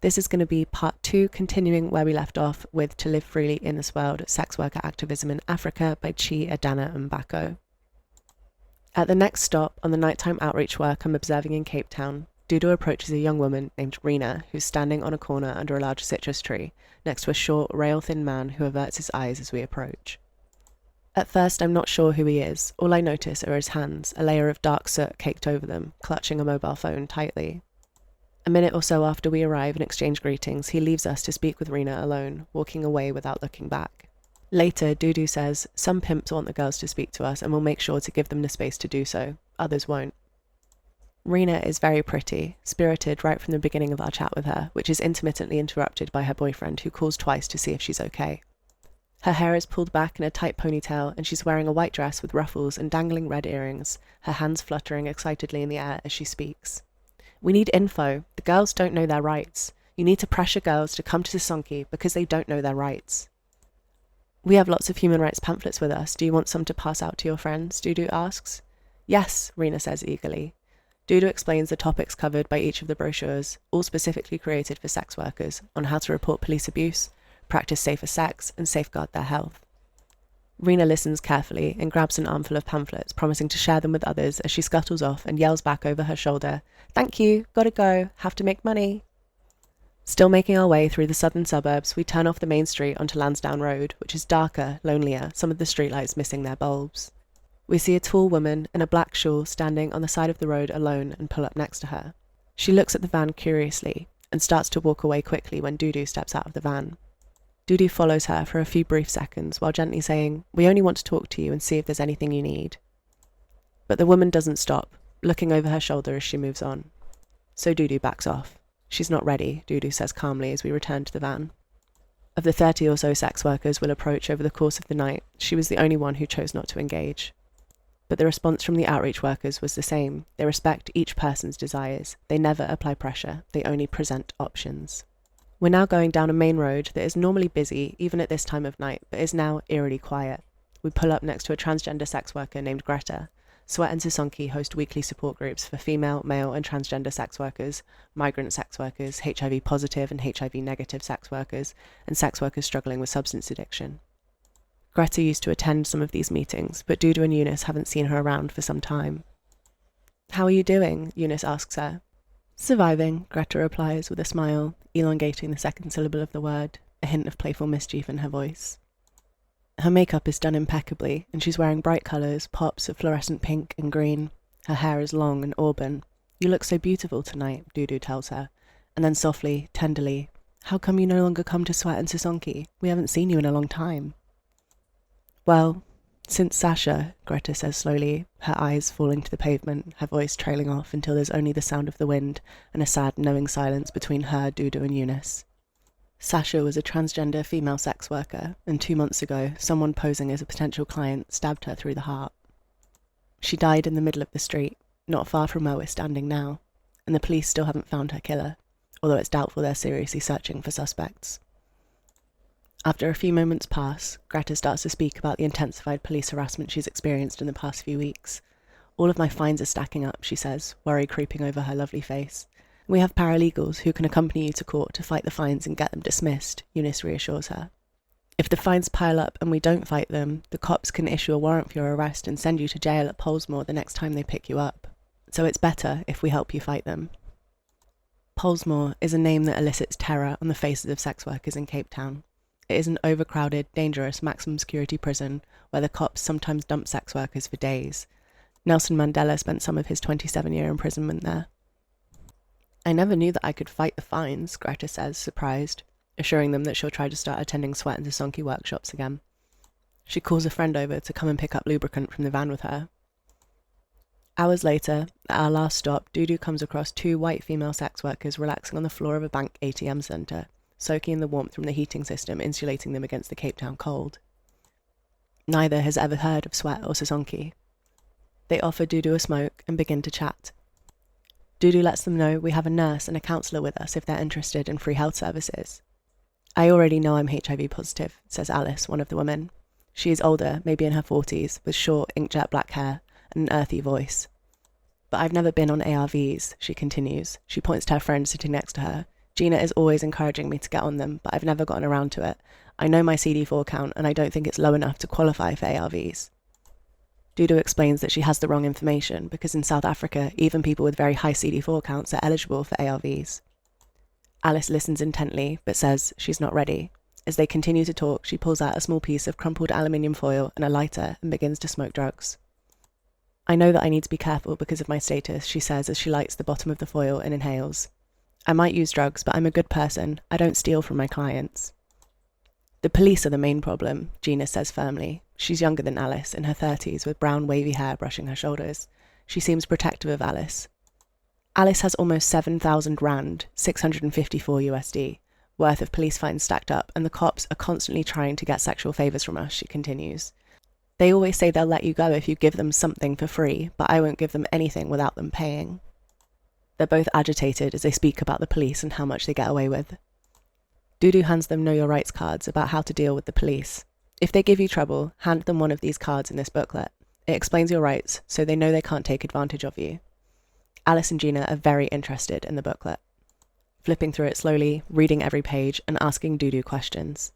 This is going to be part 2, continuing where we left off with To Live Freely in This World, Sex Worker Activism in Africa by Chi Adana Mbako. At the next stop on the nighttime outreach work I'm observing in Cape Town, Dudu approaches a young woman named Rena, who's standing on a corner under a large citrus tree, next to a short, rail-thin man who averts his eyes as we approach. At first, I'm not sure who he is. All I notice are his hands, a layer of dark soot caked over them, clutching a mobile phone tightly. A minute or so after we arrive and exchange greetings, he leaves us to speak with Rena alone, walking away without looking back. Later, Dudu says, some pimps want the girls to speak to us and will make sure to give them the space to do so. Others won't. Rena is very pretty, spirited right from the beginning of our chat with her, which is intermittently interrupted by her boyfriend, who calls twice to see if she's okay. Her hair is pulled back in a tight ponytail, and she's wearing a white dress with ruffles and dangling red earrings, her hands fluttering excitedly in the air as she speaks. We need info. The girls don't know their rights. You need to pressure girls to come to Sisonke because they don't know their rights. We have lots of human rights pamphlets with us. Do you want some to pass out to your friends? Dudu asks. Yes, Rena says eagerly. Dudu explains the topics covered by each of the brochures, all specifically created for sex workers, on how to report police abuse, practice safer sex, and safeguard their health. Rena listens carefully and grabs an armful of pamphlets, promising to share them with others as she scuttles off and yells back over her shoulder, "Thank you, gotta go, have to make money." Still making our way through the southern suburbs, we turn off the main street onto Lansdowne Road, which is darker, lonelier, some of the streetlights missing their bulbs. We see a tall woman in a black shawl standing on the side of the road alone and pull up next to her. She looks at the van curiously and starts to walk away quickly when Dudu steps out of the van. Dudu follows her for a few brief seconds while gently saying, "We only want to talk to you and see if there's anything you need." But the woman doesn't stop, looking over her shoulder as she moves on. So Dudu backs off. She's not ready, Dudu says calmly as we return to the van. Of the 30 or so sex workers we'll approach over the course of the night, she was the only one who chose not to engage. But the response from the outreach workers was the same. They respect each person's desires. They never apply pressure. They only present options. We're now going down a main road that is normally busy, even at this time of night, but is now eerily quiet. We pull up next to a transgender sex worker named Greta. Sweat and Sisonke host weekly support groups for female, male, and transgender sex workers, migrant sex workers, HIV positive and HIV negative sex workers, and sex workers struggling with substance addiction. Greta used to attend some of these meetings, but Dudu and Eunice haven't seen her around for some time. "How are you doing?" Eunice asks her. "Surviving," Greta replies with a smile, elongating the second syllable of the word, a hint of playful mischief in her voice. Her makeup is done impeccably, and she's wearing bright colours, pops of fluorescent pink and green. Her hair is long and auburn. "You look so beautiful tonight," Dudu tells her, and then softly, tenderly, "How come you no longer come to Sweat and Sisonke? We haven't seen you in a long time." "Well, since Sasha," Greta says slowly, her eyes falling to the pavement, her voice trailing off until there's only the sound of the wind and a sad, knowing silence between her, Dudu, and Eunice. Sasha was a transgender female sex worker, and 2 months ago, someone posing as a potential client stabbed her through the heart. She died in the middle of the street, not far from where we're standing now, and the police still haven't found her killer, although it's doubtful they're seriously searching for suspects. After a few moments pass, Greta starts to speak about the intensified police harassment she's experienced in the past few weeks. "All of my fines are stacking up," she says, worry creeping over her lovely face. "We have paralegals who can accompany you to court to fight the fines and get them dismissed," Eunice reassures her. "If the fines pile up and we don't fight them, the cops can issue a warrant for your arrest and send you to jail at Polesmoor the next time they pick you up. So it's better if we help you fight them." Polesmoor is a name that elicits terror on the faces of sex workers in Cape Town. It is an overcrowded, dangerous, maximum security prison where the cops sometimes dump sex workers for days. Nelson Mandela spent some of his 27-year imprisonment there. "I never knew that I could fight the fines," Greta says, surprised, assuring them that she'll try to start attending Sweat and Sisonke workshops again. She calls a friend over to come and pick up lubricant from the van with her. Hours later, at our last stop, Dudu comes across 2 white female sex workers relaxing on the floor of a bank ATM centre, soaking in the warmth from the heating system, insulating them against the Cape Town cold. Neither has ever heard of Sweat or Sisonke. They offer Dudu a smoke and begin to chat. Dudu lets them know we have a nurse and a counsellor with us if they're interested in free health services. "I already know I'm HIV positive," says Alice, one of the women. She is older, maybe in her 40s, with short, inkjet black hair and an earthy voice. "But I've never been on ARVs," she continues. She points to her friend sitting next to her, Gina is always encouraging me to get on them, but I've never gotten around to it. I know my CD4 count, and I don't think it's low enough to qualify for ARVs. Dudu explains that she has the wrong information, because in South Africa, even people with very high CD4 counts are eligible for ARVs. Alice listens intently, but says she's not ready. As they continue to talk, she pulls out a small piece of crumpled aluminium foil and a lighter and begins to smoke drugs. I know that I need to be careful because of my status, she says as she lights the bottom of the foil and inhales. I might use drugs, but I'm a good person. I don't steal from my clients. The police are the main problem, Gina says firmly. She's younger than Alice, in her 30s, with brown wavy hair brushing her shoulders. She seems protective of Alice. Alice has almost 7,000 rand, 654 USD, worth of police fines stacked up, and the cops are constantly trying to get sexual favours from us, she continues. They always say they'll let you go if you give them something for free, but I won't give them anything without them paying. They're both agitated as they speak about the police and how much they get away with. Dudu hands them Know Your Rights cards about how to deal with the police. If they give you trouble, hand them one of these cards in this booklet. It explains your rights, so they know they can't take advantage of you. Alice and Gina are very interested in the booklet, flipping through it slowly, reading every page, and asking Dudu questions.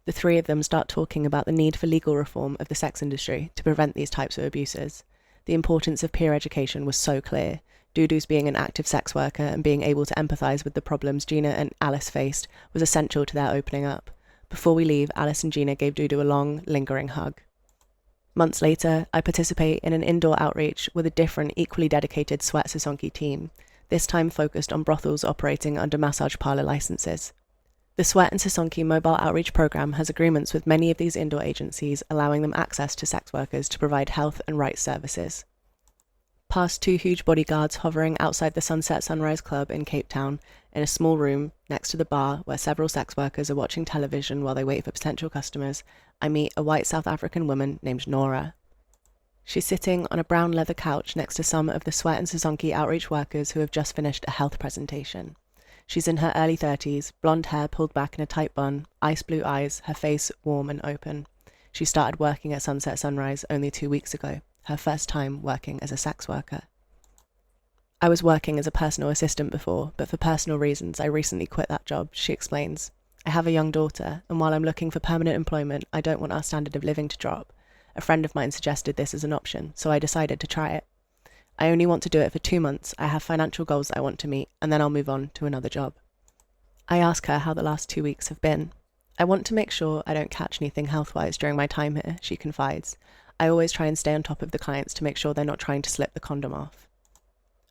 The three of them start talking about the need for legal reform of the sex industry to prevent these types of abuses. The importance of peer education was so clear. Dudu's being an active sex worker and being able to empathise with the problems Gina and Alice faced was essential to their opening up. Before we leave, Alice and Gina gave Dudu a long, lingering hug. Months later, I participate in an indoor outreach with a different, equally dedicated Sweat Sisonke team, this time focused on brothels operating under massage parlour licences. The Sweat and Sisonke Mobile Outreach Programme has agreements with many of these indoor agencies, allowing them access to sex workers to provide health and rights services. Past two huge bodyguards hovering outside the Sunset Sunrise Club in Cape Town, in a small room next to the bar where several sex workers are watching television while they wait for potential customers, I meet a white South African woman named Nora. She's sitting on a brown leather couch next to some of the Sweat and Sisonke outreach workers who have just finished a health presentation. She's in her early 30s, blonde hair pulled back in a tight bun, ice blue eyes, her face warm and open. She started working at Sunset Sunrise only 2 weeks ago, her first time working as a sex worker. I was working as a personal assistant before, but for personal reasons I recently quit that job, she explains. I have a young daughter, and while I'm looking for permanent employment, I don't want our standard of living to drop. A friend of mine suggested this as an option, so I decided to try it. I only want to do it for 2 months. I have financial goals that I want to meet, and then I'll move on to another job. I ask her how the last 2 weeks have been. I want to make sure I don't catch anything health-wise during my time here, she confides. I always try and stay on top of the clients to make sure they're not trying to slip the condom off.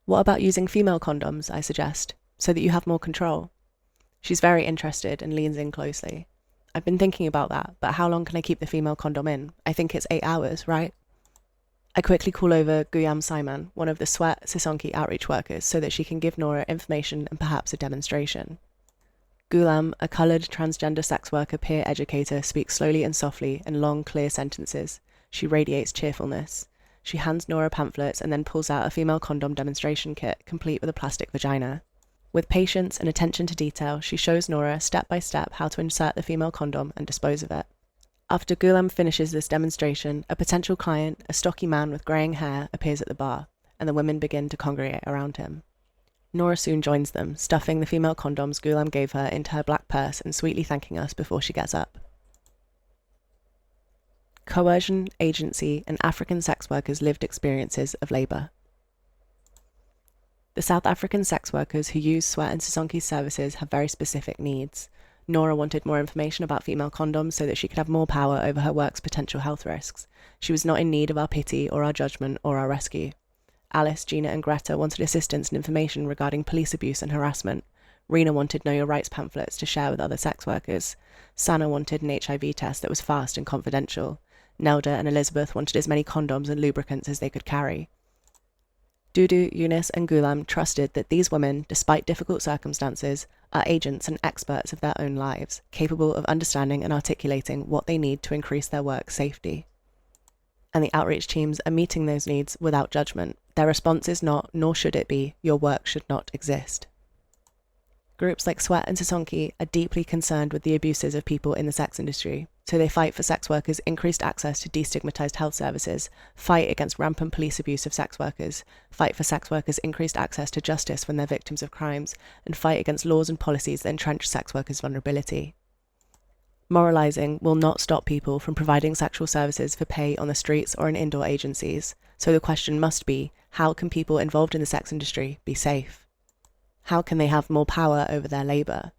What about using female condoms, I suggest, so that you have more control? She's very interested and leans in closely. I've been thinking about that, but how long can I keep the female condom in? I think it's 8 hours, right? I quickly call over Guyam Simon, one of the Sweat Sisonke outreach workers, so that she can give Nora information and perhaps a demonstration. Gulam, a coloured transgender sex worker peer educator, speaks slowly and softly in long, clear sentences. She radiates cheerfulness. She hands Nora pamphlets and then pulls out a female condom demonstration kit, complete with a plastic vagina. With patience and attention to detail, she shows Nora step by step how to insert the female condom and dispose of it. After Gulam finishes this demonstration, a potential client, a stocky man with greying hair, appears at the bar, and the women begin to congregate around him. Nora soon joins them, stuffing the female condoms Gulam gave her into her black purse and sweetly thanking us before she gets up. Coercion, agency, and African sex workers' lived experiences of labour. The South African sex workers who use Sweat and Sisonke's services have very specific needs. Nora wanted more information about female condoms so that she could have more power over her work's potential health risks. She was not in need of our pity or our judgment or our rescue. Alice, Gina, and Greta wanted assistance and information regarding police abuse and harassment. Rena wanted Know Your Rights pamphlets to share with other sex workers. Sana wanted an HIV test that was fast and confidential. Nelda and Elizabeth wanted as many condoms and lubricants as they could carry. Dudu, Eunice, and Gulam trusted that these women, despite difficult circumstances, are agents and experts of their own lives, capable of understanding and articulating what they need to increase their work safety. And the outreach teams are meeting those needs without judgment. Their response is not, nor should it be, your work should not exist. Groups like Sweat and Sisonke are deeply concerned with the abuses of people in the sex industry. So they fight for sex workers' increased access to destigmatized health services, fight against rampant police abuse of sex workers, fight for sex workers' increased access to justice when they're victims of crimes, and fight against laws and policies that entrench sex workers' vulnerability. Moralizing will not stop people from providing sexual services for pay on the streets or in indoor agencies. So the question must be, how can people involved in the sex industry be safe? How can they have more power over their labour?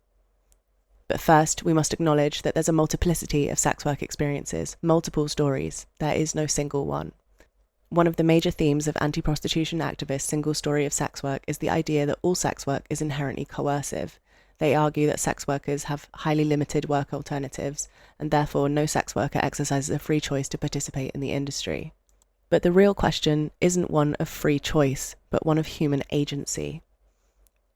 But first, we must acknowledge that there's a multiplicity of sex work experiences, multiple stories. There is no single one. One of the major themes of anti-prostitution activists' single story of sex work is the idea that all sex work is inherently coercive. They argue that sex workers have highly limited work alternatives, and therefore no sex worker exercises a free choice to participate in the industry. But the real question isn't one of free choice, but one of human agency.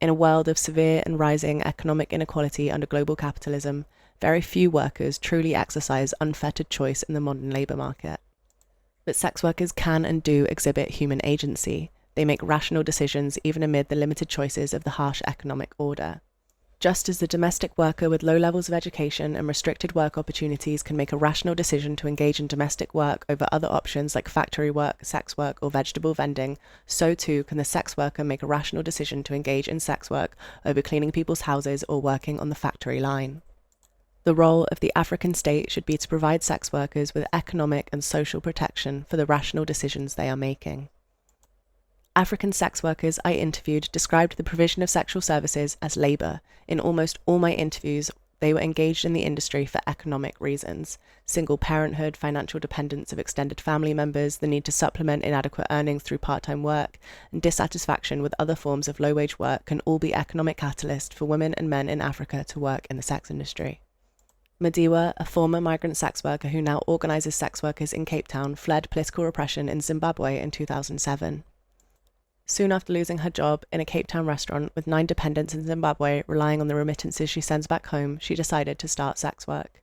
In a world of severe and rising economic inequality under global capitalism, very few workers truly exercise unfettered choice in the modern labour market. But sex workers can and do exhibit human agency. They make rational decisions even amid the limited choices of the harsh economic order. Just as the domestic worker with low levels of education and restricted work opportunities can make a rational decision to engage in domestic work over other options like factory work, sex work, or vegetable vending, so too can the sex worker make a rational decision to engage in sex work over cleaning people's houses or working on the factory line. The role of the African state should be to provide sex workers with economic and social protection for the rational decisions they are making. African sex workers I interviewed described the provision of sexual services as labour. In almost all my interviews, they were engaged in the industry for economic reasons. Single parenthood, financial dependence of extended family members, the need to supplement inadequate earnings through part-time work, and dissatisfaction with other forms of low-wage work can all be economic catalysts for women and men in Africa to work in the sex industry. Madiwa, a former migrant sex worker who now organises sex workers in Cape Town, fled political repression in Zimbabwe in 2007. Soon after losing her job in a Cape Town restaurant with 9 dependents in Zimbabwe relying on the remittances she sends back home, she decided to start sex work.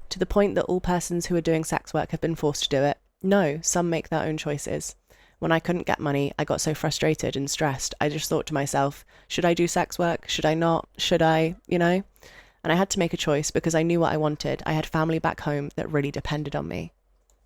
To the point that all persons who are doing sex work have been forced to do it? No, some make their own choices. When I couldn't get money, I got so frustrated and stressed, I just thought to myself, should I do sex work? Should I not? Should I? And I had to make a choice because I knew what I wanted. I had family back home that really depended on me.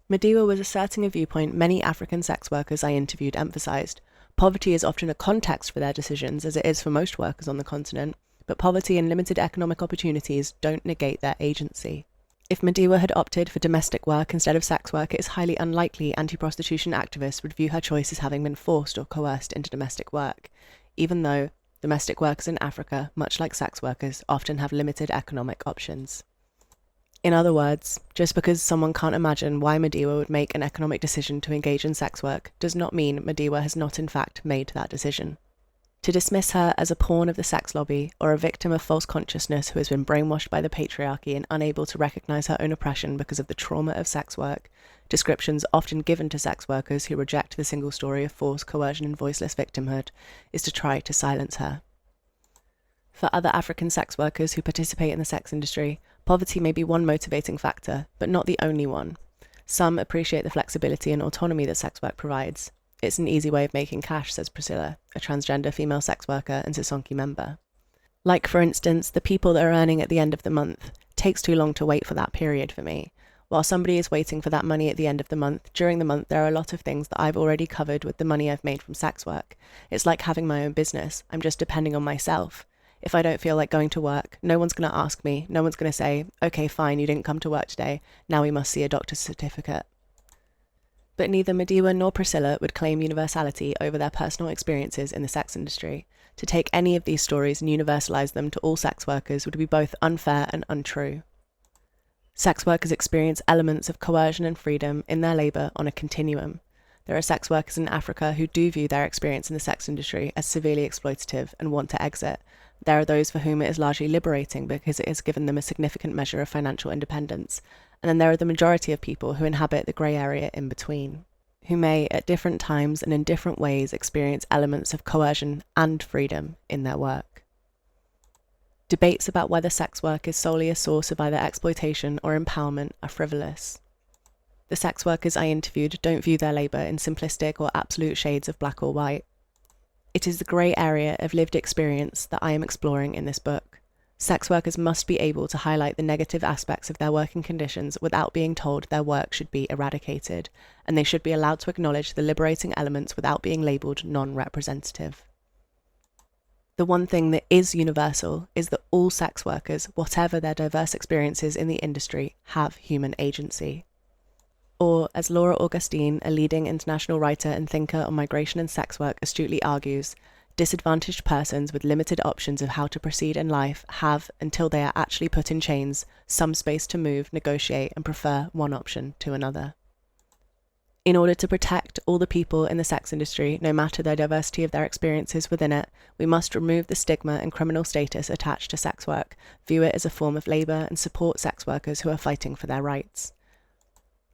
Madiwa was asserting a viewpoint many African sex workers I interviewed emphasised. Poverty is often a context for their decisions, as it is for most workers on the continent, but poverty and limited economic opportunities don't negate their agency. If Madiwa had opted for domestic work instead of sex work, it is highly unlikely anti-prostitution activists would view her choice as having been forced or coerced into domestic work, even though domestic workers in Africa, much like sex workers, often have limited economic options. In other words, just because someone can't imagine why Madiwa would make an economic decision to engage in sex work does not mean Madiwa has not in fact made that decision. To dismiss her as a pawn of the sex lobby or a victim of false consciousness who has been brainwashed by the patriarchy and unable to recognise her own oppression because of the trauma of sex work, descriptions often given to sex workers who reject the single story of force, coercion and voiceless victimhood, is to try to silence her. For other African sex workers who participate in the sex industry, poverty may be one motivating factor, but not the only one. Some appreciate the flexibility and autonomy that sex work provides. It's an easy way of making cash, says Priscilla, a transgender female sex worker and Sisonke member. Like, for instance, the people that are earning at the end of the month. Takes too long to wait for that period for me. While somebody is waiting for that money at the end of the month, during the month there are a lot of things that I've already covered with the money I've made from sex work. It's like having my own business. I'm just depending on myself. If I don't feel like going to work, no one's going to ask me. No one's going to say, okay, fine, you didn't come to work today. Now we must see a doctor's certificate. But neither Madiwa nor Priscilla would claim universality over their personal experiences in the sex industry. To take any of these stories and universalise them to all sex workers would be both unfair and untrue. Sex workers experience elements of coercion and freedom in their labour on a continuum. There are sex workers in Africa who do view their experience in the sex industry as severely exploitative and want to exit. There are those for whom it is largely liberating because it has given them a significant measure of financial independence. And then there are the majority of people who inhabit the grey area in between, who may, at different times and in different ways, experience elements of coercion and freedom in their work. Debates about whether sex work is solely a source of either exploitation or empowerment are frivolous. The sex workers I interviewed don't view their labour in simplistic or absolute shades of black or white. It is the grey area of lived experience that I am exploring in this book. Sex workers must be able to highlight the negative aspects of their working conditions without being told their work should be eradicated, and they should be allowed to acknowledge the liberating elements without being labelled non-representative. The one thing that is universal is that all sex workers, whatever their diverse experiences in the industry, have human agency. Or, as Laura Augustine, a leading international writer and thinker on migration and sex work, astutely argues, disadvantaged persons with limited options of how to proceed in life have, until they are actually put in chains, some space to move, negotiate, and prefer one option to another. In order to protect all the people in the sex industry, no matter the diversity of their experiences within it, we must remove the stigma and criminal status attached to sex work, view it as a form of labour, and support sex workers who are fighting for their rights.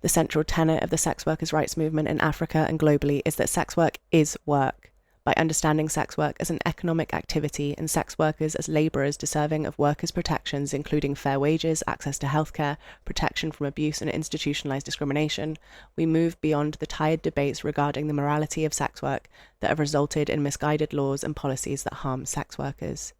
The central tenet of the sex workers' rights movement in Africa and globally is that sex work is work. By understanding sex work as an economic activity and sex workers as labourers deserving of workers' protections, including fair wages, access to healthcare, protection from abuse and institutionalised discrimination, we move beyond the tired debates regarding the morality of sex work that have resulted in misguided laws and policies that harm sex workers.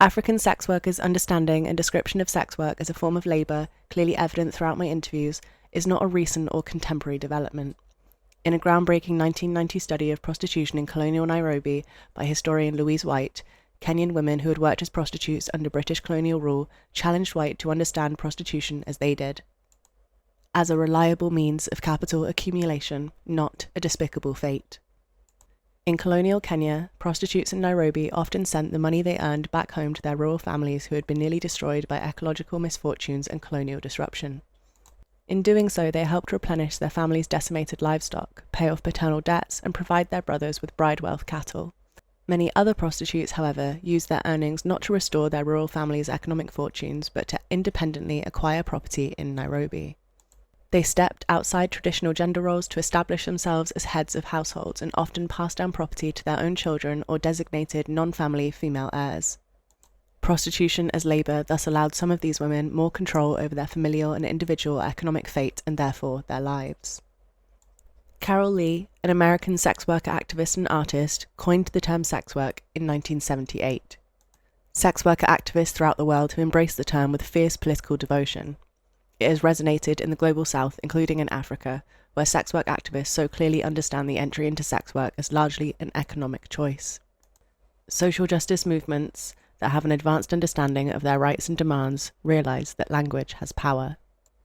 African sex workers' understanding and description of sex work as a form of labour, clearly evident throughout my interviews, is not a recent or contemporary development. In a groundbreaking 1990 study of prostitution in colonial Nairobi by historian Louise White, Kenyan women who had worked as prostitutes under British colonial rule challenged White to understand prostitution as they did, as a reliable means of capital accumulation, not a despicable fate. In colonial Kenya, prostitutes in Nairobi often sent the money they earned back home to their rural families who had been nearly destroyed by ecological misfortunes and colonial disruption. In doing so, they helped replenish their family's decimated livestock, pay off paternal debts, and provide their brothers with bride wealth cattle. Many other prostitutes, however, used their earnings not to restore their rural families' economic fortunes, but to independently acquire property in Nairobi. They stepped outside traditional gender roles to establish themselves as heads of households and often passed down property to their own children or designated non-family female heirs. Prostitution as labour thus allowed some of these women more control over their familial and individual economic fate and therefore their lives. Carol Lee, an American sex worker activist and artist, coined the term sex work in 1978. Sex worker activists throughout the world have embraced the term with fierce political devotion. It has resonated in the global south, including in Africa, where sex work activists so clearly understand the entry into sex work as largely an economic choice. Social justice movements that have an advanced understanding of their rights and demands realise that language has power.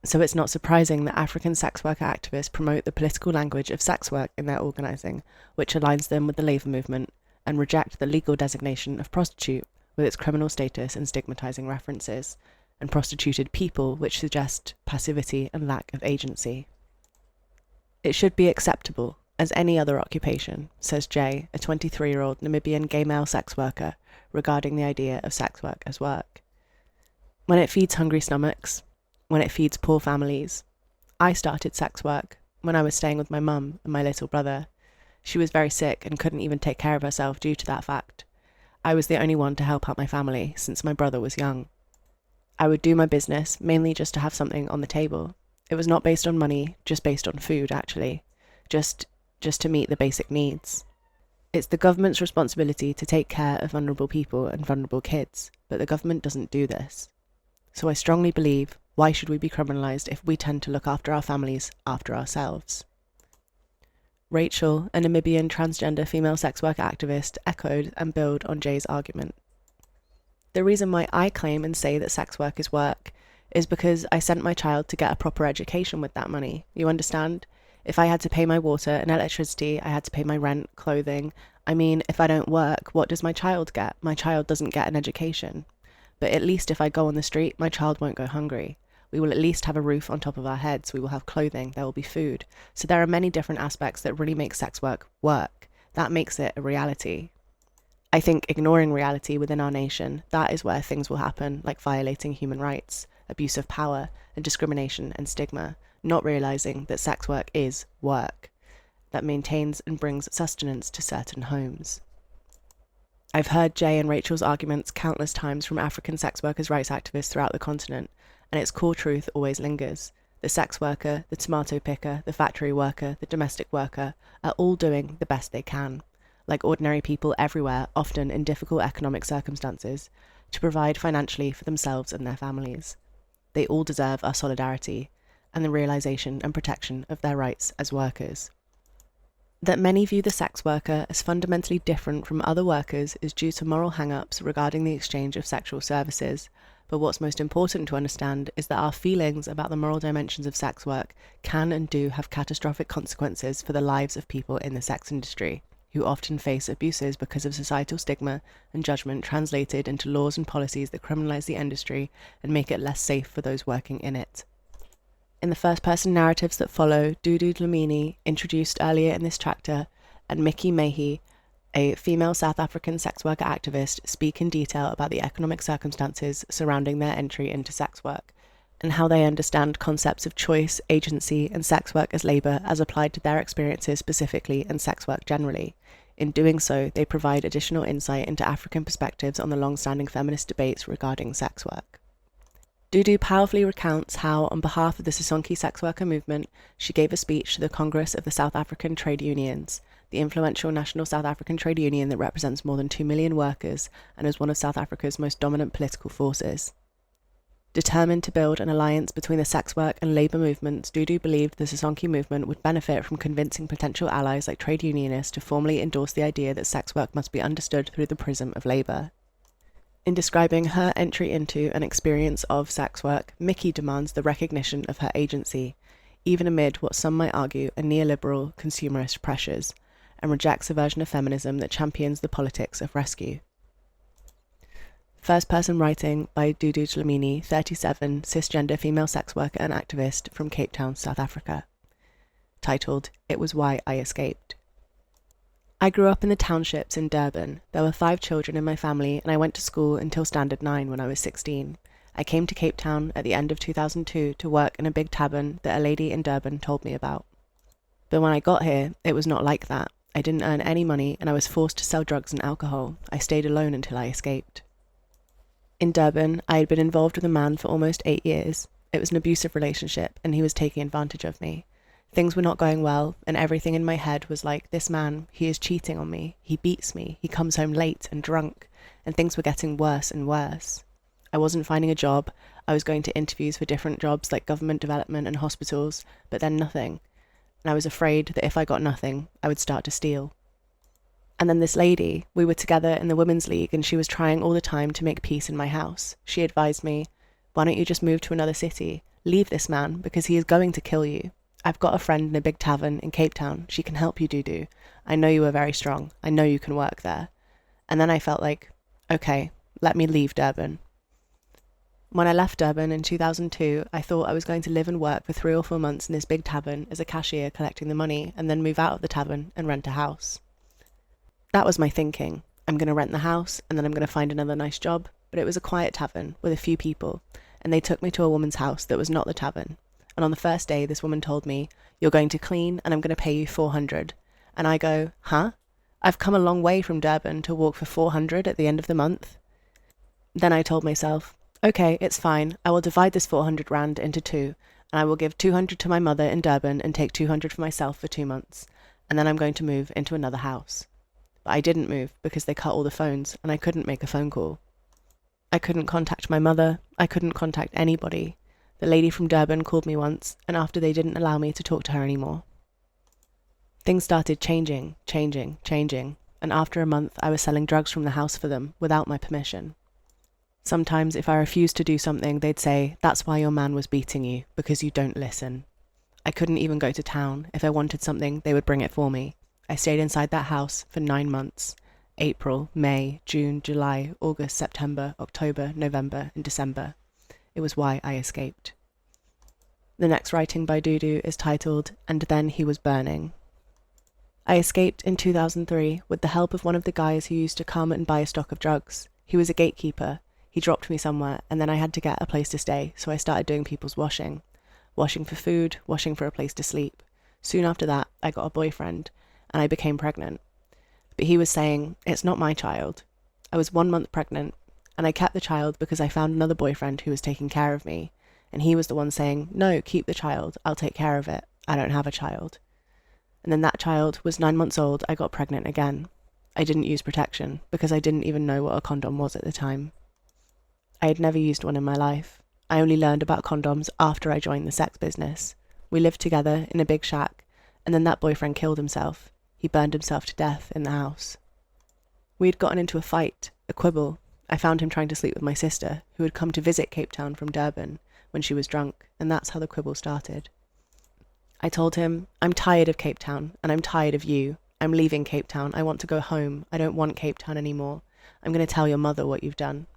So it's not surprising that African sex worker activists promote the political language of sex work in their organising, which aligns them with the labour movement, and reject the legal designation of prostitute with its criminal status and stigmatising references, and prostituted people, which suggest passivity and lack of agency. It should be acceptable as any other occupation, says Jay, a 23-year-old Namibian gay male sex worker, regarding the idea of sex work as work. When it feeds hungry stomachs, when it feeds poor families. I started sex work when I was staying with my mum and my little brother. She was very sick and couldn't even take care of herself due to that fact. I was the only one to help out my family since my brother was young. I would do my business, mainly just to have something on the table. It was not based on money, just based on food, actually. Just to meet the basic needs. It's the government's responsibility to take care of vulnerable people and vulnerable kids, but the government doesn't do this. So I strongly believe, why should we be criminalised if we tend to look after our families after ourselves? Rachel, a Namibian transgender female sex worker activist, echoed and built on Jay's argument. The reason why I claim and say that sex work is work is because I sent my child to get a proper education with that money. You understand? If I had to pay my water and electricity, I had to pay my rent, clothing. I mean, if I don't work, what does my child get? My child doesn't get an education. But at least if I go on the street, my child won't go hungry. We will at least have a roof on top of our heads. We will have clothing. There will be food. So there are many different aspects that really make sex work work. That makes it a reality. I think ignoring reality within our nation, that is where things will happen, like violating human rights, abuse of power, and discrimination and stigma, not realising that sex work is work, that maintains and brings sustenance to certain homes. I've heard Jay and Rachel's arguments countless times from African sex workers' rights activists throughout the continent, and its core truth always lingers. The sex worker, the tomato picker, the factory worker, the domestic worker are all doing the best they can, like ordinary people everywhere, often in difficult economic circumstances, to provide financially for themselves and their families. They all deserve our solidarity and the realization and protection of their rights as workers. That many view the sex worker as fundamentally different from other workers is due to moral hang-ups regarding the exchange of sexual services, but what's most important to understand is that our feelings about the moral dimensions of sex work can and do have catastrophic consequences for the lives of people in the sex industry, who often face abuses because of societal stigma and judgment translated into laws and policies that criminalize the industry and make it less safe for those working in it. In the first-person narratives that follow, Dudu Dlamini, introduced earlier in this chapter, and Mickey Mahey, a female South African sex worker activist, speak in detail about the economic circumstances surrounding their entry into sex work, and how they understand concepts of choice, agency, and sex work as labour as applied to their experiences specifically and sex work generally. In doing so, they provide additional insight into African perspectives on the long-standing feminist debates regarding sex work. Dudu powerfully recounts how, on behalf of the Sisonke sex worker movement, she gave a speech to the Congress of the South African Trade Unions, the influential national South African trade union that represents more than 2 million workers and is one of South Africa's most dominant political forces. Determined to build an alliance between the sex work and labour movements, Dudu believed the Sisonke movement would benefit from convincing potential allies like trade unionists to formally endorse the idea that sex work must be understood through the prism of labour. In describing her entry into and experience of sex work, Mickey demands the recognition of her agency, even amid what some might argue are neoliberal consumerist pressures, and rejects a version of feminism that champions the politics of rescue. First-person writing by Dudu Dlamini, 37, cisgender female sex worker and activist from Cape Town, South Africa. Titled, "It Was Why I Escaped." I grew up in the townships in Durban. There were 5 children in my family, and I went to school until Standard 9 when I was 16. I came to Cape Town at the end of 2002 to work in a big tavern that a lady in Durban told me about. But when I got here, it was not like that. I didn't earn any money, and I was forced to sell drugs and alcohol. I stayed alone until I escaped. In Durban, I had been involved with a man for almost 8 years. It was an abusive relationship, and he was taking advantage of me. Things were not going well, and everything in my head was like, this man, he is cheating on me, he beats me, he comes home late and drunk, and things were getting worse and worse. I wasn't finding a job. I was going to interviews for different jobs like government development and hospitals, but then nothing. And I was afraid that if I got nothing, I would start to steal. And then this lady, we were together in the Women's League, and she was trying all the time to make peace in my house. She advised me, why don't you just move to another city? Leave this man, because he is going to kill you. I've got a friend in a big tavern in Cape Town. She can help you, Dudu. I know you are very strong. I know you can work there. And then I felt like, okay, let me leave Durban. When I left Durban in 2002, I thought I was going to live and work for 3 or 4 months in this big tavern as a cashier collecting the money and then move out of the tavern and rent a house. That was my thinking. I'm going to rent the house and then I'm going to find another nice job. But it was a quiet tavern with a few people, and they took me to a woman's house that was not the tavern. And on the first day, this woman told me, you're going to clean and I'm going to pay you 400. And I go, huh? I've come a long way from Durban to walk for 400 at the end of the month. Then I told myself, okay, it's fine. I will divide this 400 rand into 2, and I will give 200 to my mother in Durban and take 200 for myself for 2 months. And then I'm going to move into another house. But I didn't move because they cut all the phones and I couldn't make a phone call. I couldn't contact my mother. I couldn't contact anybody. The lady from Durban called me once, and after they didn't allow me to talk to her anymore. Things started changing, and after a month I was selling drugs from the house for them, without my permission. Sometimes if I refused to do something, they'd say, that's why your man was beating you, because you don't listen. I couldn't even go to town. If I wanted something, they would bring it for me. I stayed inside that house for 9 months. April, May, June, July, August, September, October, November, and December. It was why I escaped. The next writing by Dudu is titled, And Then He Was Burning. I escaped in 2003 with the help of one of the guys who used to come and buy a stock of drugs. He was a gatekeeper. He dropped me somewhere, and then I had to get a place to stay, so I started doing people's washing. Washing for food, washing for a place to sleep. Soon after that, I got a boyfriend, and I became pregnant. But he was saying, it's not my child. I was 1 month pregnant, and I kept the child because I found another boyfriend who was taking care of me, and he was the one saying, no, keep the child, I'll take care of it, I don't have a child. And then that child was 9 months old, I got pregnant again. I didn't use protection, because I didn't even know what a condom was at the time. I had never used one in my life. I only learned about condoms after I joined the sex business. We lived together in a big shack, and then that boyfriend killed himself. He burned himself to death in the house. We had gotten into a fight, a quibble. I found him trying to sleep with my sister, who had come to visit Cape Town from Durban when she was drunk, and that's how the quibble started. I told him, I'm tired of Cape Town, and I'm tired of you. I'm leaving Cape Town. I want to go home. I don't want Cape Town anymore. I'm going to tell your mother what you've done.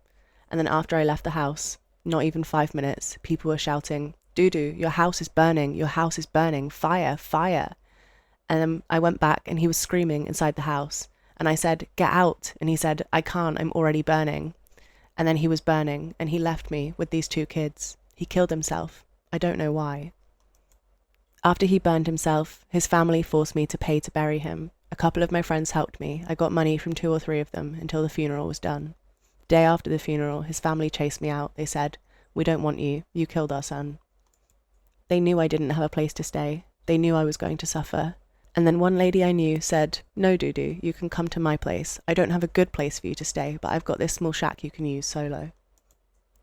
And then after I left the house, not even 5 minutes, people were shouting, Dudu, your house is burning. Your house is burning. Fire, fire. And then I went back and he was screaming inside the house. And I said, get out. And he said, I can't. I'm already burning. And then he was burning and he left me with these 2 kids. He killed himself. I don't know why. After he burned himself, his family forced me to pay to bury him. A couple of my friends helped me. I got money from 2 or 3 of them until the funeral was done. Day after the funeral, his family chased me out. They said, we don't want you. You killed our son. They knew I didn't have a place to stay. They knew I was going to suffer. And then one lady I knew said, no, Dudu, you can come to my place. I don't have a good place for you to stay, but I've got this small shack you can use solo.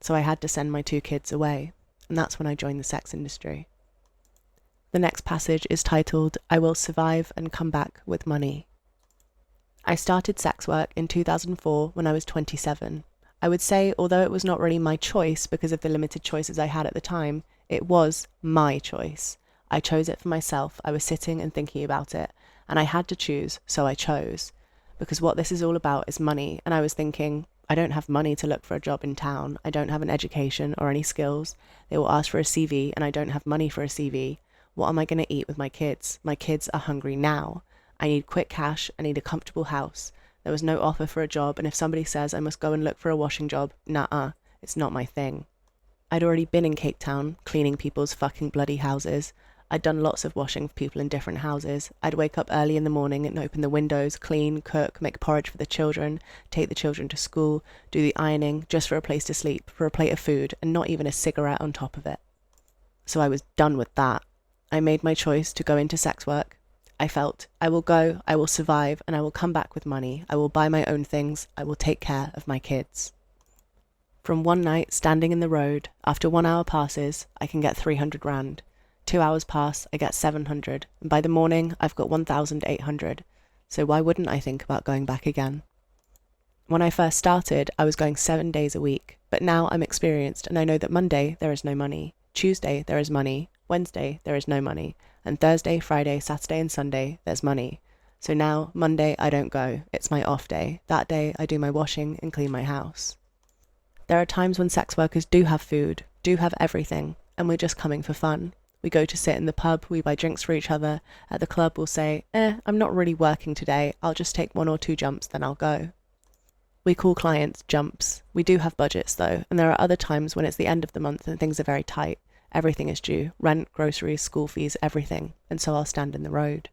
So I had to send my 2 kids away. And that's when I joined the sex industry. The next passage is titled, I Will Survive and Come Back with Money. I started sex work in 2004 when I was 27. I would say, although it was not really my choice because of the limited choices I had at the time, it was my choice. I chose it for myself. I was sitting and thinking about it, and I had to choose, so I chose. Because what this is all about is money, and I was thinking, I don't have money to look for a job in town. I don't have an education or any skills. They will ask for a CV, and I don't have money for a CV. What am I going to eat with my kids? My kids are hungry now. I need quick cash. I need a comfortable house. There was no offer for a job, and if somebody says I must go and look for a washing job, nah, it's not my thing. I'd already been in Cape Town, cleaning people's fucking bloody houses. I'd done lots of washing for people in different houses. I'd wake up early in the morning and open the windows, clean, cook, make porridge for the children, take the children to school, do the ironing, just for a place to sleep, for a plate of food, and not even a cigarette on top of it. So I was done with that. I made my choice to go into sex work. I felt, I will go, I will survive, and I will come back with money. I will buy my own things. I will take care of my kids. From one night standing in the road, after 1 hour passes, I can get 300 rand. 2 hours pass, I get 700, and by the morning, I've got 1,800. So why wouldn't I think about going back again? When I first started, I was going 7 days a week, but now I'm experienced and I know that Monday, there is no money. Tuesday, there is money. Wednesday, there is no money. And Thursday, Friday, Saturday, and Sunday, there's money. So now, Monday, I don't go. It's my off day. That day, I do my washing and clean my house. There are times when sex workers do have food, do have everything, and we're just coming for fun. We go to sit in the pub, we buy drinks for each other. At the club, we'll say, I'm not really working today. I'll just take 1 or 2 jumps, then I'll go. We call clients jumps. We do have budgets though, and there are other times when it's the end of the month and things are very tight. Everything is due. Rent, groceries, school fees, everything. And so I'll stand in the road.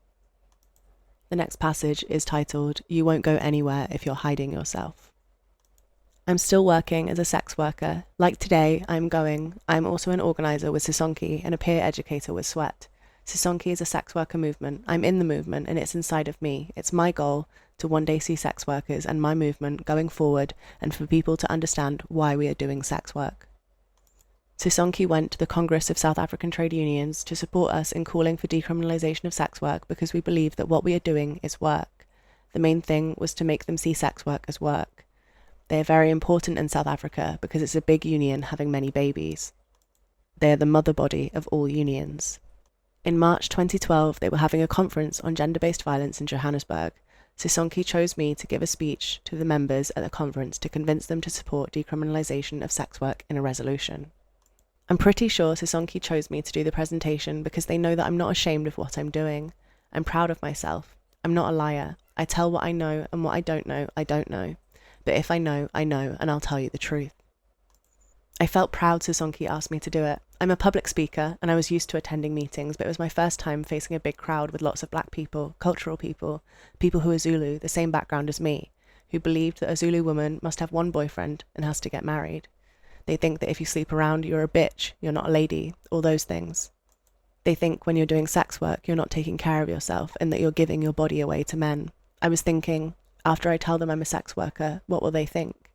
The next passage is titled, You Won't Go Anywhere If You're Hiding Yourself. I'm still working as a sex worker. Like today, I'm also an organizer with Sisonke and a peer educator with Sweat. Sisonke is a sex worker movement. I'm in the movement and it's inside of me. It's my goal to one day see sex workers and my movement going forward and for people to understand why we are doing sex work. Sisonke went to the Congress of South African Trade Unions to support us in calling for decriminalisation of sex work because we believe that what we are doing is work. The main thing was to make them see sex work as work. They are very important in South Africa because it's a big union having many babies. They are the mother body of all unions. In March 2012, they were having a conference on gender-based violence in Johannesburg. Sisonke chose me to give a speech to the members at the conference to convince them to support decriminalisation of sex work in a resolution. I'm pretty sure Sisonke chose me to do the presentation because they know that I'm not ashamed of what I'm doing. I'm proud of myself. I'm not a liar. I tell what I know, and what I don't know, I don't know. But if I know, and I'll tell you the truth. I felt proud Sisonke asked me to do it. I'm a public speaker, and I was used to attending meetings, but it was my first time facing a big crowd with lots of black people, cultural people, people who are Zulu, the same background as me, who believed that a Zulu woman must have one boyfriend and has to get married. They think that if you sleep around, you're a bitch, you're not a lady, all those things. They think when you're doing sex work, you're not taking care of yourself and that you're giving your body away to men. I was thinking, after I tell them I'm a sex worker, what will they think?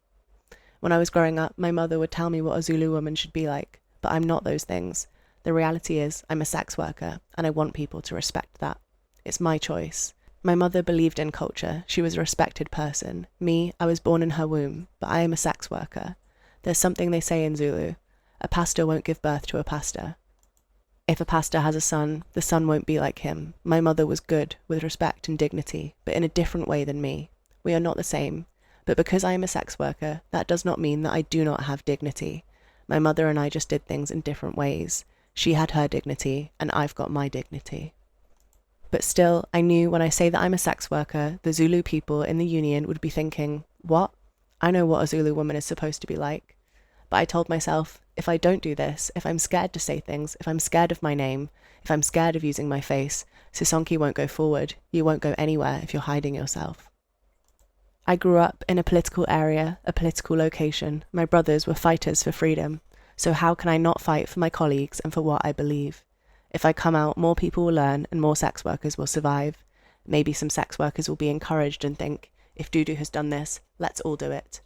When I was growing up, my mother would tell me what a Zulu woman should be like, but I'm not those things. The reality is, I'm a sex worker, and I want people to respect that. It's my choice. My mother believed in culture. She was a respected person. Me, I was born in her womb, but I am a sex worker. There's something they say in Zulu. A pastor won't give birth to a pastor. If a pastor has a son, the son won't be like him. My mother was good, with respect and dignity, but in a different way than me. We are not the same. But because I am a sex worker, that does not mean that I do not have dignity. My mother and I just did things in different ways. She had her dignity, and I've got my dignity. But still, I knew when I say that I'm a sex worker, the Zulu people in the union would be thinking, what? I know what a Zulu woman is supposed to be like. But I told myself, if I don't do this, if I'm scared to say things, if I'm scared of my name, if I'm scared of using my face, Sisonke won't go forward. You won't go anywhere if you're hiding yourself. I grew up in a political area, a political location. My brothers were fighters for freedom. So how can I not fight for my colleagues and for what I believe? If I come out, more people will learn and more sex workers will survive. Maybe some sex workers will be encouraged and think, if Dudu has done this, let's all do it.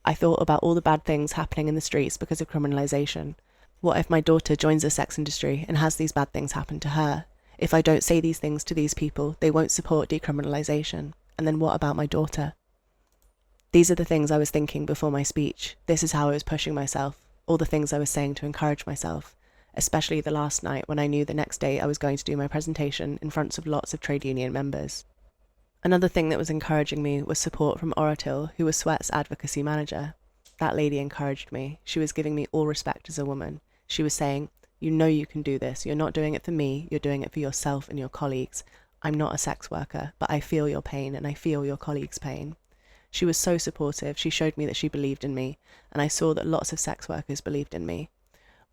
I thought about all the bad things happening in the streets because of criminalization. What if my daughter joins the sex industry and has these bad things happen to her? If I don't say these things to these people, they won't support decriminalization. And then what about my daughter? These are the things I was thinking before my speech. This is how I was pushing myself, all the things I was saying to encourage myself, especially the last night when I knew the next day I was going to do my presentation in front of lots of trade union members. Another thing that was encouraging me was support from Oratil, who was Sweat's advocacy manager. That lady encouraged me. She was giving me all respect as a woman. She was saying, you know you can do this. You're not doing it for me. You're doing it for yourself and your colleagues. I'm not a sex worker, but I feel your pain and I feel your colleagues' pain. She was so supportive. She showed me that she believed in me, and I saw that lots of sex workers believed in me.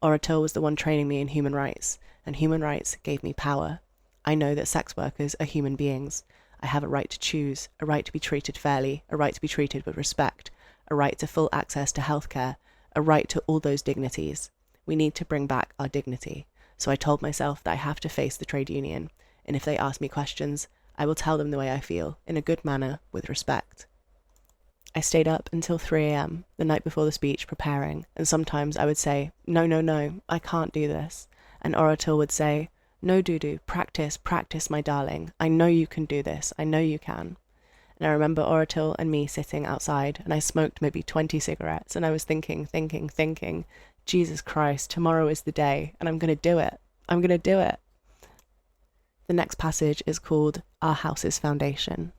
Oratil was the one training me in human rights, and human rights gave me power. I know that sex workers are human beings. I have a right to choose, a right to be treated fairly, a right to be treated with respect, a right to full access to healthcare, a right to all those dignities. We need to bring back our dignity. So I told myself that I have to face the trade union, and if they ask me questions, I will tell them the way I feel, in a good manner, with respect. I stayed up until 3 a.m, the night before the speech, preparing, and sometimes I would say, no, I can't do this. And Oratil would say, no, Dudu, practice, my darling. I know you can do this. I know you can. And I remember Oratil and me sitting outside, and I smoked maybe 20 cigarettes, and I was thinking, Jesus Christ, tomorrow is the day, and I'm going to do it. I'm going to do it. The next passage is called Our House's Foundation.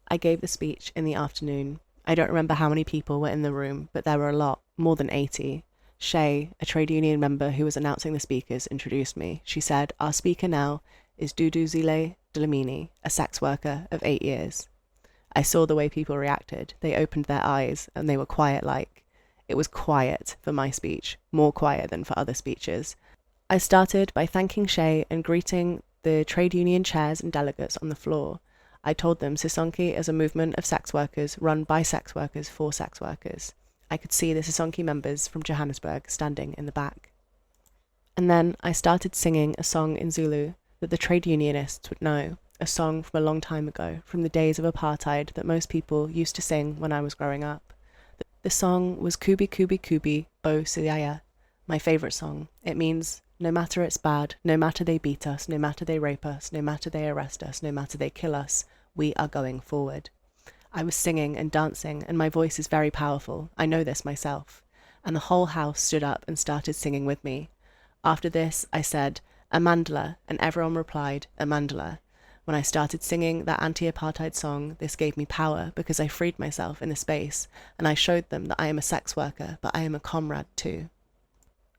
I gave the speech in the afternoon. I don't remember how many people were in the room, but there were a lot, more than 80. Shay, a trade union member who was announcing the speakers, introduced me. She said, our speaker now is Dudu Zile Dlamini, a sex worker of 8 years. I saw the way people reacted. They opened their eyes, and they were quiet like. It was quiet for my speech, more quiet than for other speeches. I started by thanking Shay and greeting the trade union chairs and delegates on the floor. I told them Sisonke is a movement of sex workers run by sex workers for sex workers. I could see the Sisonke members from Johannesburg standing in the back. And then I started singing a song in Zulu that the trade unionists would know, a song from a long time ago, from the days of apartheid that most people used to sing when I was growing up. The song was Kubi Kubi Kubi Bo Siyaya, my favourite song. It means, no matter it's bad, no matter they beat us, no matter they rape us, no matter they arrest us, no matter they kill us, we are going forward. I was singing and dancing, and my voice is very powerful. I know this myself. And the whole house stood up and started singing with me. After this, I said, Amandla, and everyone replied, Amandla. When I started singing that anti-apartheid song, this gave me power because I freed myself in the space, and I showed them that I am a sex worker, but I am a comrade too.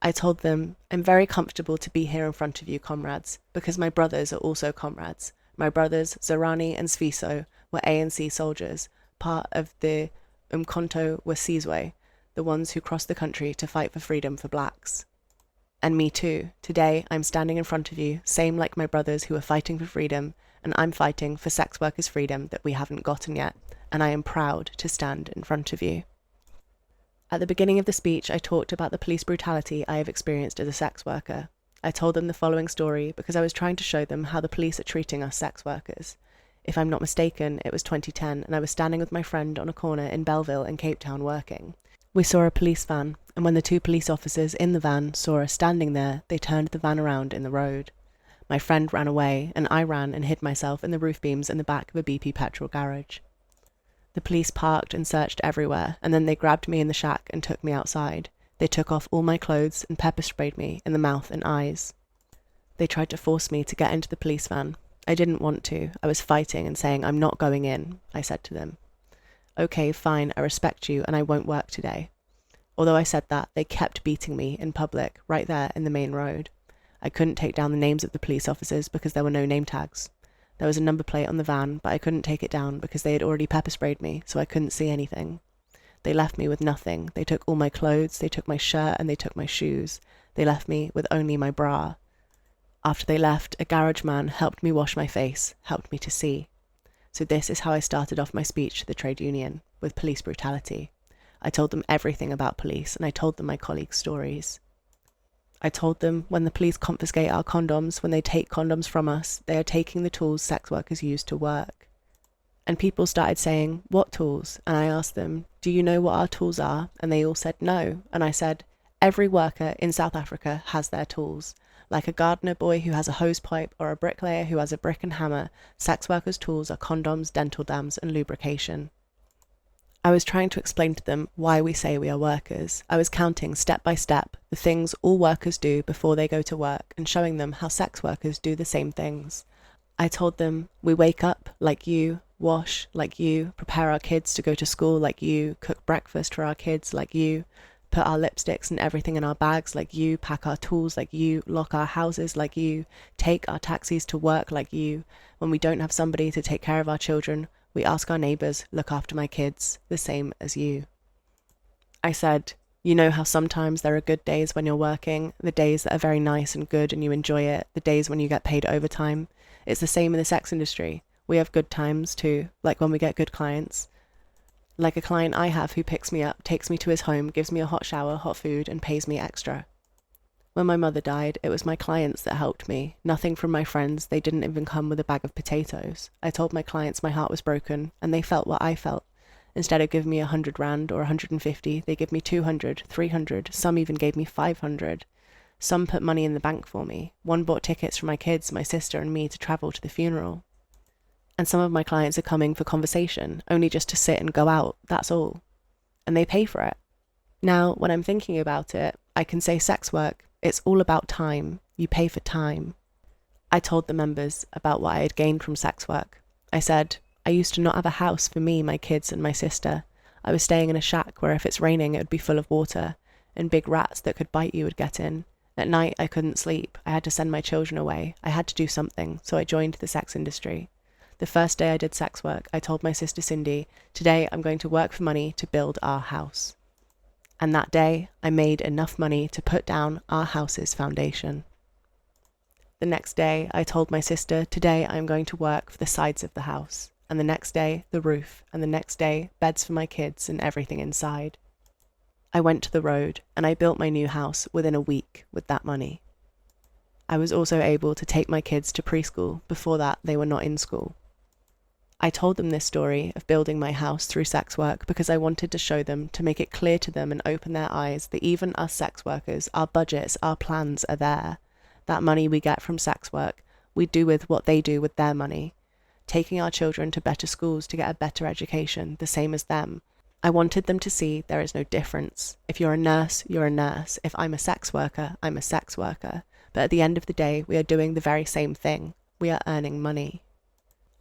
I told them, I'm very comfortable to be here in front of you, comrades, because my brothers are also comrades. My brothers, Zarani and Sviso, were ANC soldiers, part of the Umkhonto Wesizwe, the ones who crossed the country to fight for freedom for blacks. And me too. Today, I'm standing in front of you, same like my brothers who are fighting for freedom, and I'm fighting for sex workers' freedom that we haven't gotten yet, and I am proud to stand in front of you. At the beginning of the speech, I talked about the police brutality I have experienced as a sex worker. I told them the following story because I was trying to show them how the police are treating us sex workers. If I'm not mistaken, it was 2010, and I was standing with my friend on a corner in Belleville in Cape Town working. We saw a police van, and when the 2 police officers in the van saw us standing there, they turned the van around in the road. My friend ran away, and I ran and hid myself in the roof beams in the back of a BP petrol garage. The police parked and searched everywhere, and then they grabbed me in the shack and took me outside. They took off all my clothes and pepper sprayed me in the mouth and eyes. They tried to force me to get into the police van. I didn't want to. I was fighting and saying, "I'm not going in," I said to them. "Okay, fine, I respect you and I won't work today." Although I said that, they kept beating me in public, right there in the main road. I couldn't take down the names of the police officers because there were no name tags. There was a number plate on the van, but I couldn't take it down because they had already pepper sprayed me, so I couldn't see anything. They left me with nothing. They took all my clothes, they took my shirt, and they took my shoes. They left me with only my bra. After they left, a garage man helped me wash my face, helped me to see. So this is how I started off my speech to the trade union, with police brutality. I told them everything about police, and I told them my colleagues' stories. I told them when the police confiscate our condoms, when they take condoms from us, they are taking the tools sex workers use to work. And people started saying, "What tools?" And I asked them, "Do you know what our tools are?" And they all said no. And I said, every worker in South Africa has their tools. Like a gardener boy who has a hose pipe or a bricklayer who has a brick and hammer, sex workers' tools are condoms, dental dams, and lubrication. I was trying to explain to them why we say we are workers. I was counting step by step the things all workers do before they go to work and showing them how sex workers do the same things. I told them, we wake up like you, wash like you, prepare our kids to go to school like you, cook breakfast for our kids like you, put our lipsticks and everything in our bags like you, pack our tools like you, lock our houses like you, take our taxis to work like you. When we don't have somebody to take care of our children, we ask our neighbours, look after my kids, the same as you. I said, you know how sometimes there are good days when you're working, the days that are very nice and good and you enjoy it, the days when you get paid overtime. It's the same in the sex industry. We have good times too, like when we get good clients. Like a client I have who picks me up, takes me to his home, gives me a hot shower, hot food, and pays me extra. When my mother died, it was my clients that helped me. Nothing from my friends. They didn't even come with a bag of potatoes. I told my clients my heart was broken, and they felt what I felt. Instead of giving me 100 rand or 150, they give me 200, 300, some even gave me 500. Some put money in the bank for me. One bought tickets for my kids, my sister, and me to travel to the funeral. And some of my clients are coming for conversation, only just to sit and go out, that's all. And they pay for it. Now, when I'm thinking about it, I can say sex work, it's all about time. You pay for time. I told the members about what I had gained from sex work. I said, I used to not have a house for me, my kids, and my sister. I was staying in a shack where if it's raining, it would be full of water, and big rats that could bite you would get in. At night, I couldn't sleep. I had to send my children away. I had to do something, so I joined the sex industry. The first day I did sex work, I told my sister Cindy, today I'm going to work for money to build our house. And that day, I made enough money to put down our house's foundation. The next day, I told my sister, today I'm going to work for the sides of the house. And the next day, the roof. And the next day, beds for my kids and everything inside. I went to the road, and I built my new house within a week with that money. I was also able to take my kids to preschool. Before that, they were not in school. I told them this story of building my house through sex work because I wanted to show them, to make it clear to them and open their eyes that even us sex workers, our budgets, our plans are there. That money we get from sex work, we do with what they do with their money. Taking our children to better schools to get a better education, the same as them. I wanted them to see there is no difference. If you're a nurse, you're a nurse. If I'm a sex worker, I'm a sex worker. But at the end of the day, we are doing the very same thing. We are earning money.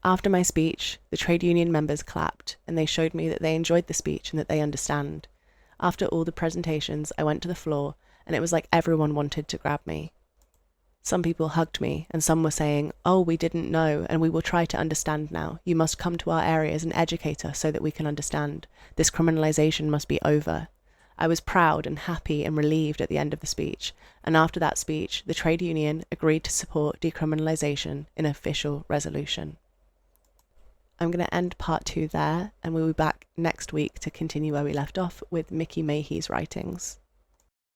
After my speech, the trade union members clapped, and they showed me that they enjoyed the speech and that they understand. After all the presentations, I went to the floor, and it was like everyone wanted to grab me. Some people hugged me, and some were saying, oh, we didn't know, and we will try to understand now. You must come to our areas and educate us so that we can understand. This criminalization must be over. I was proud and happy and relieved at the end of the speech, and after that speech, the trade union agreed to support decriminalization in official resolution. I'm going to end part 2 there, and we'll be back next week to continue where we left off with Mickey Mayhew's writings.